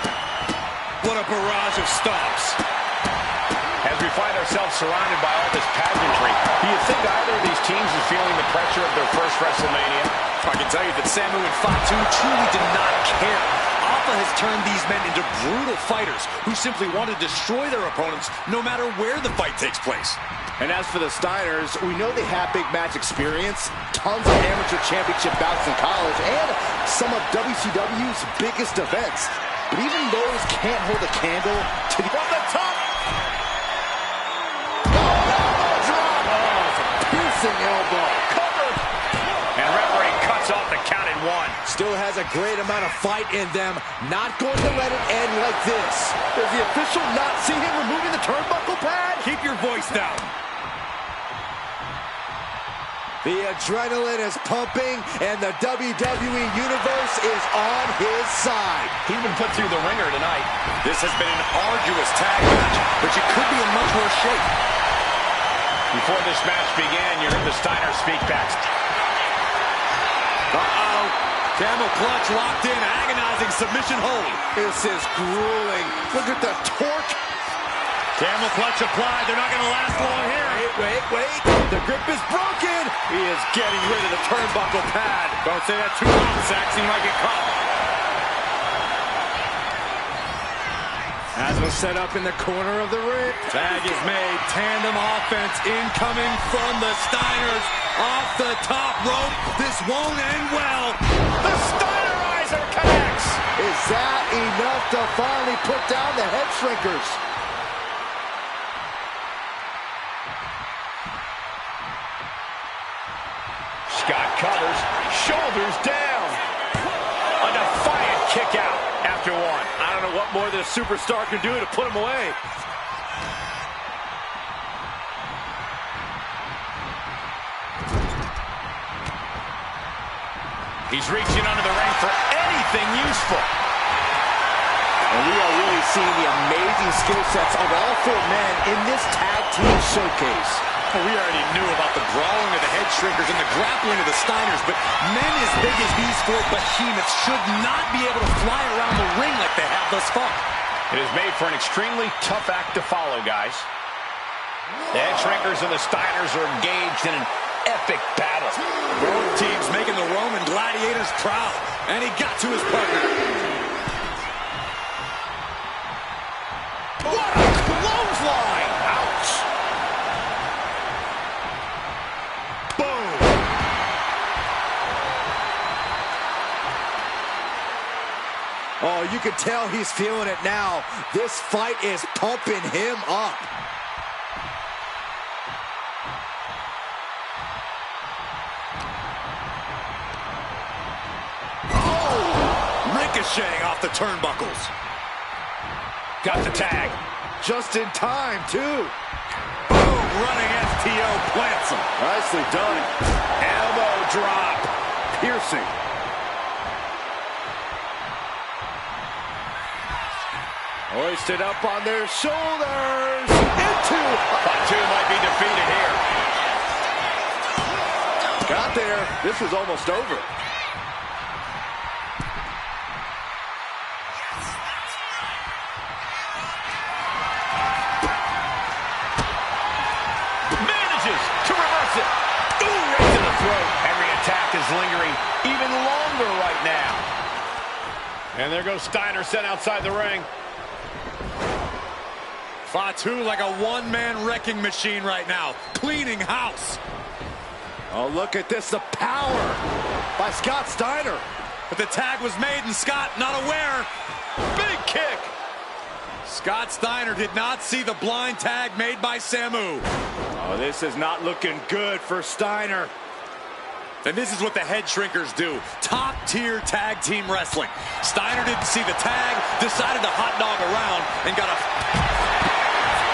what a barrage of stops. As we find ourselves surrounded by all this pageantry, do you think either of these teams is feeling the pressure of their first WrestleMania? I can tell you that Samu and Fatu truly did not care. Alpha has turned these men into brutal fighters who simply want to destroy their opponents no matter where the fight takes place. And as for the Steiners, we know they have big match experience, tons of amateur championship bouts in college, and some of WCW's biggest events. But even those can't hold a candle to the... From the top! Piercing elbow. Covered! And referee cuts off the count at 1. Still has a great amount of fight in them. Not going to let it end like this. Does the official not see him removing the turnbuckle pad? Keep your voice down. The adrenaline is pumping, and the WWE Universe is on his side. He's been put through the ringer tonight. This has been an arduous tag match, but you could be in much worse shape. Before this match began, you heard the Steiner speak back. Uh-oh. Camel clutch locked in, agonizing submission hold. This is grueling. Look at the torque. Camel clutch applied. They're not going to last long here. Wait. The grip is broken. He is getting rid of the turnbuckle pad. Don't say that too loud, Saxon. You might get caught. As was set up in the corner of the ring. Tag is made. Tandem offense incoming from the Steiners. Off the top rope. This won't end well. The Steinerizer connects. Is that enough to finally put down the head shrinkers? Scott covers, shoulders down. A defiant kick out after one. I don't know what more this superstar can do to put him away. He's reaching under the ring for anything useful. And we are really seeing the amazing skill sets of all four men in this tag team showcase. We already knew about the brawling of the head shrinkers and the grappling of the Steiners, but men as big as these four behemoths should not be able to fly around the ring like they have thus far. It is made for an extremely tough act to follow, guys. The head shrinkers and the Steiners are engaged in an epic battle. Both teams making the Roman gladiators proud, and he got to his partner. What a clothesline! Ouch! Boom! Oh, you can tell he's feeling it now. This fight is pumping him up. Oh! Ricocheting off the turnbuckles. Got the tag. Just in time, too. Boom! Running STO plants him. Nicely done. Elbow drop. Piercing. Hoisted up on their shoulders. Into. Two might be defeated here. Got there. This was almost over. Manages to reverse it. Ooh, right to the throat. Every attack is lingering even longer right now. And there goes Steiner sent outside the ring. Fatu like a one-man wrecking machine right now, cleaning house. Oh, look at this, the power by Scott Steiner. But the tag was made and Scott not aware. Big kick. Scott Steiner did not see the blind tag made by Samu. Oh, this is not looking good for Steiner. And this is what the head shrinkers do. Top-tier tag team wrestling. Steiner didn't see the tag, decided to hot dog around, and got a...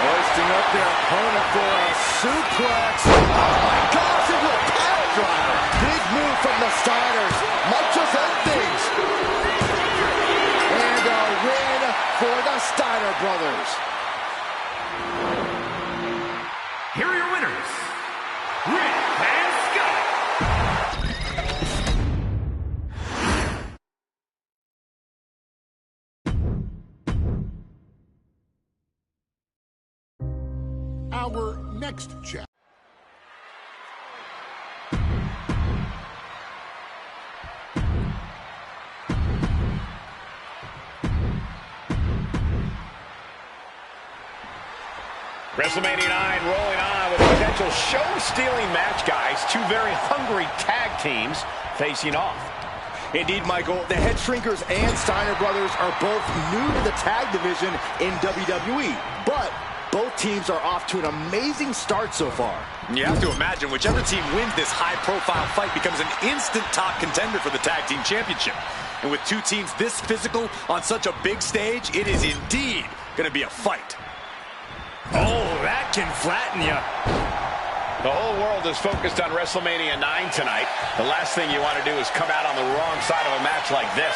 Hoisting up their opponent for a suplex. Oh my gosh, into a pile driver. Big move from the Steiners. Might just end things. And a win for the Steiner brothers. Here are your winners, Rick and Scott. Our next chat. WrestleMania 9 rolling on with a potential show-stealing match, guys. Two very hungry tag teams facing off. Indeed, Michael, the Head Shrinkers and Steiner brothers are both new to the tag division in WWE, but both teams are off to an amazing start so far. You have to imagine whichever team wins this high-profile fight becomes an instant top contender for the tag team championship. And with two teams this physical on such a big stage, it is indeed going to be a fight. Oh, that can flatten you. The whole world is focused on WrestleMania 9 tonight. The last thing you want to do is come out on the wrong side of a match like this.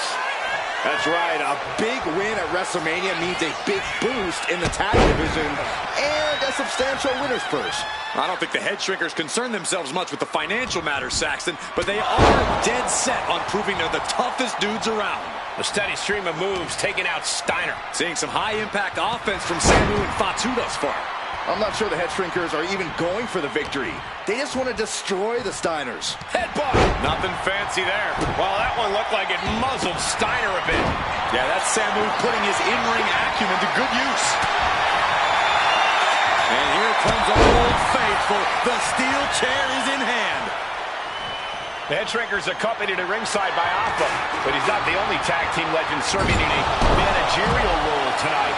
That's right. A big win at WrestleMania means a big boost in the tag division and a substantial winner's purse. I don't think the Head Shrinkers concern themselves much with the financial matters, Saxton, but they are dead set on proving they're the toughest dudes around. A steady stream of moves taking out Steiner. Seeing some high-impact offense from Samu and Fatu thus far. I'm not sure the head shrinkers are even going for the victory. They just want to destroy the Steiners. Headbutt! Nothing fancy there. Well, that one looked like it muzzled Steiner a bit. Yeah, that's Samu putting his in-ring acumen to good use. And here comes Old Faithful. The steel chair is in hand. The head shrinker's accompanied at ringside by Alpha, but he's not the only tag team legend serving in a managerial role tonight.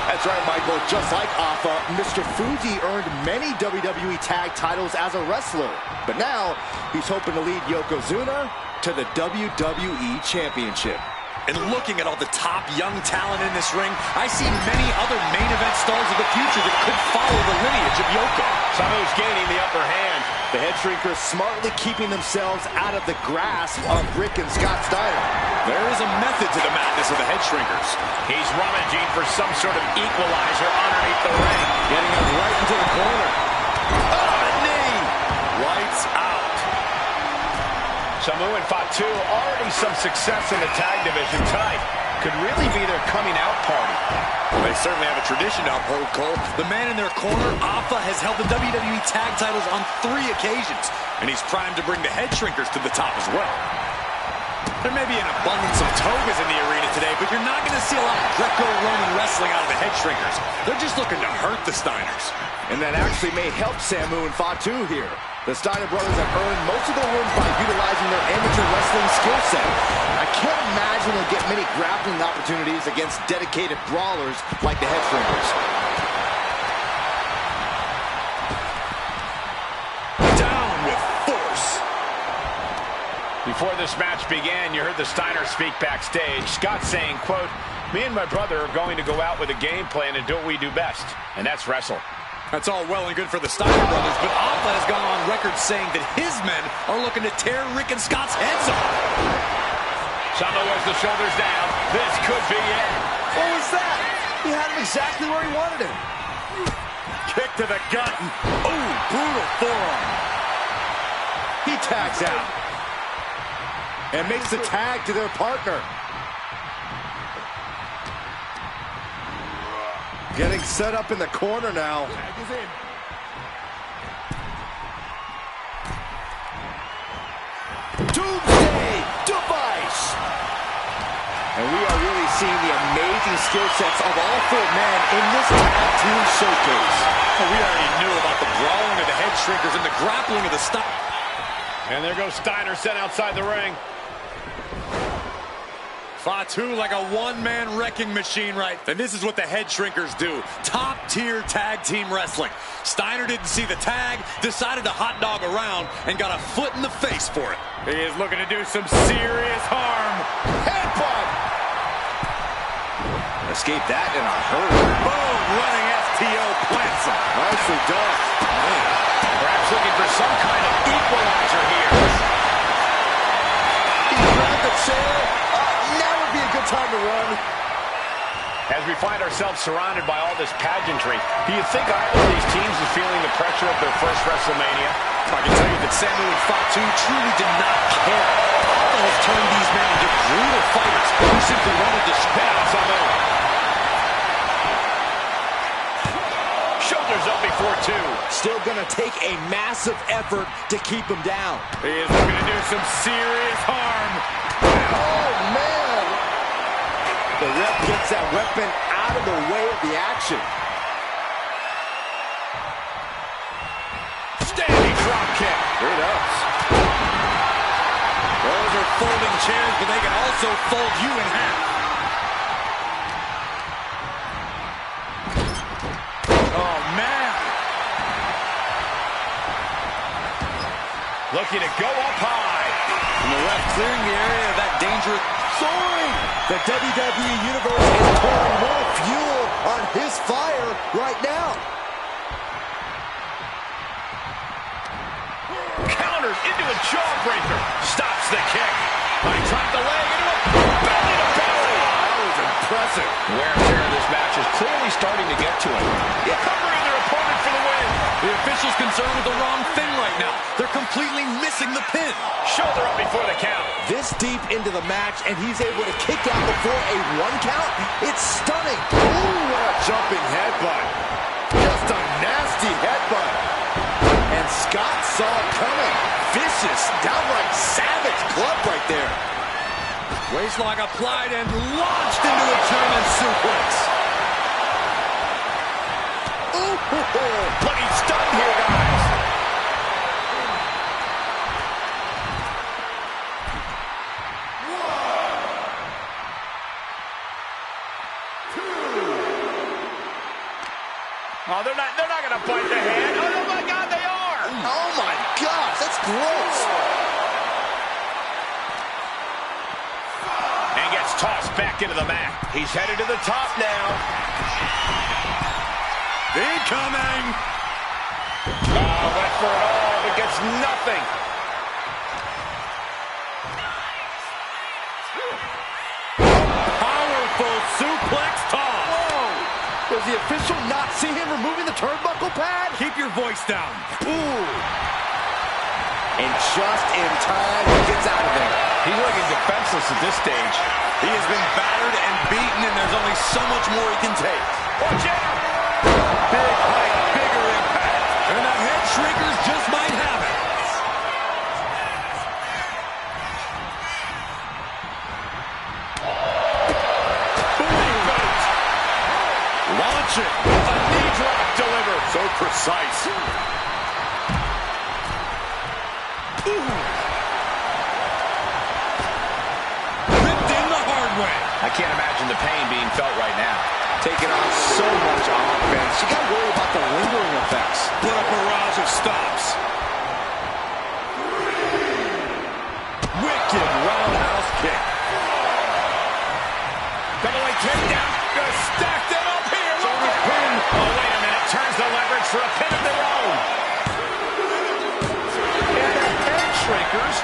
That's right, Michael. Just like Alpha, Mr. Fuji earned many WWE tag titles as a wrestler. But now, he's hoping to lead Yokozuna to the WWE Championship. And looking at all the top young talent in this ring, I see many other main event stars of the future that could follow the lineage of Yoko. Samu's gaining the upper hand. The head shrinkers smartly keeping themselves out of the grasp of Rick and Scott Steiner. There is a method to the madness of the head shrinkers. He's rummaging for some sort of equalizer underneath the ring. Getting him right into the corner. Oh, knee! Lights out. Samu and Fatu already some success in the tag division tonight. Could really be their coming out party. Well, they certainly have a tradition to uphold, Cole. The man in their corner, Alpha, has held the WWE tag titles on 3 occasions, and he's primed to bring the head shrinkers to the top as well. There may be an abundance of togas in the arena today, but you're not going to see a lot of Greco-Roman wrestling out of the head shrinkers. They're just looking to hurt the Steiners. And that actually may help Samu and Fatu here. The Steiner brothers have earned most of their wins by utilizing their amateur wrestling skill set. I can't imagine they'll get many grappling opportunities against dedicated brawlers like the head shrinkers. Down with force. Before this match began, you heard the Steiners speak backstage. Scott saying, quote, "Me and my brother are going to go out with a game plan and do what we do best, and that's wrestle." That's all well and good for the Steiner brothers, but Alpha has gone on record saying that his men are looking to tear Rick and Scott's heads off. Samu has the shoulders down. This could be it. What was that? He had him exactly where he wanted him. Kick to the gut. Ooh, brutal forearm. He tags out and makes the tag to their partner. Getting set up in the corner now. Doomsday device. And we are really seeing the amazing skill sets of all 4 men in this tag team showcase. Well, we already knew about the brawling of the head shrinkers and the grappling of the Steiner. And there goes Steiner sent outside the ring. Fatu like a one-man wrecking machine, right? And this is what the head shrinkers do. Top-tier tag team wrestling. Steiner didn't see the tag, decided to hot dog around, and got a foot in the face for it. He is looking to do some serious harm. Headbutt. Escape that in a hurry. Boom! Running STO plants him. Nicely done. Perhaps looking for some kind of equalizer here. He grabbed the chair. Now would be a good time to run. As we find ourselves surrounded by all this pageantry, do you think either of these teams is feeling the pressure of their first WrestleMania? I can tell you that Samu and Fatu truly did not care. Alpha has turned these men into brutal fighters who simply wanted to spit out Samu. Shoulders up before 2. Still gonna take a massive effort to keep him down. He is looking to do some serious harm. Oh, man. The ref gets that weapon out of the way of the action. Standing drop kick. Great ups. Those are folding chairs, but they can also fold you in half. Oh, man. Looking to go up high. And the ref clearing the area of that dangerous... Soaring! The WWE Universe is pouring more fuel on his fire right now. Counters into a jawbreaker. Stops the kick. He dropped the leg into a belly to belly. That was impressive. Wear and tear in this match is clearly starting to get to him. Covering their opponent for the win. The official's concerned with the wrong thing right now. They're completely missing the pin. Shoulder up before the count. This deep into the match, and he's able to kick out before a 1 count? It's stunning. Ooh, what a jumping headbutt. Just a nasty headbutt. And Scott saw it coming. Vicious, downright savage club right there. Waistlock applied and launched into a German suplex. Looking stunned here, guys. Oh, they're not going to bite the hand. Oh my God, they are. Oh my gosh, that's gross. And gets tossed back into the mat. He's headed to the top now. Incoming. Oh, went for it all, but gets nothing. Powerful suplex toss. Whoa. Does the official not see him removing the turnbuckle pad? Keep your voice down. Ooh. And just in time, he gets out of there. He's looking defenseless at this stage. He has been battered and beaten, and there's only so much more he can take. Watch out! Big height, bigger impact. And the head shrinkers just might have it. Big boot. Launching. A knee drop delivered. So precise. Ripped in the hard way. I can't imagine the pain being felt right now. Taking on so much offense. You got to worry about the lingering effects. Put a barrage of stops. Wicked roundhouse kick. Double leg takedown. Gonna stack that up here. Look at him. Oh, wait a minute. Turns the leverage for a pin of their own. And the head shrinkers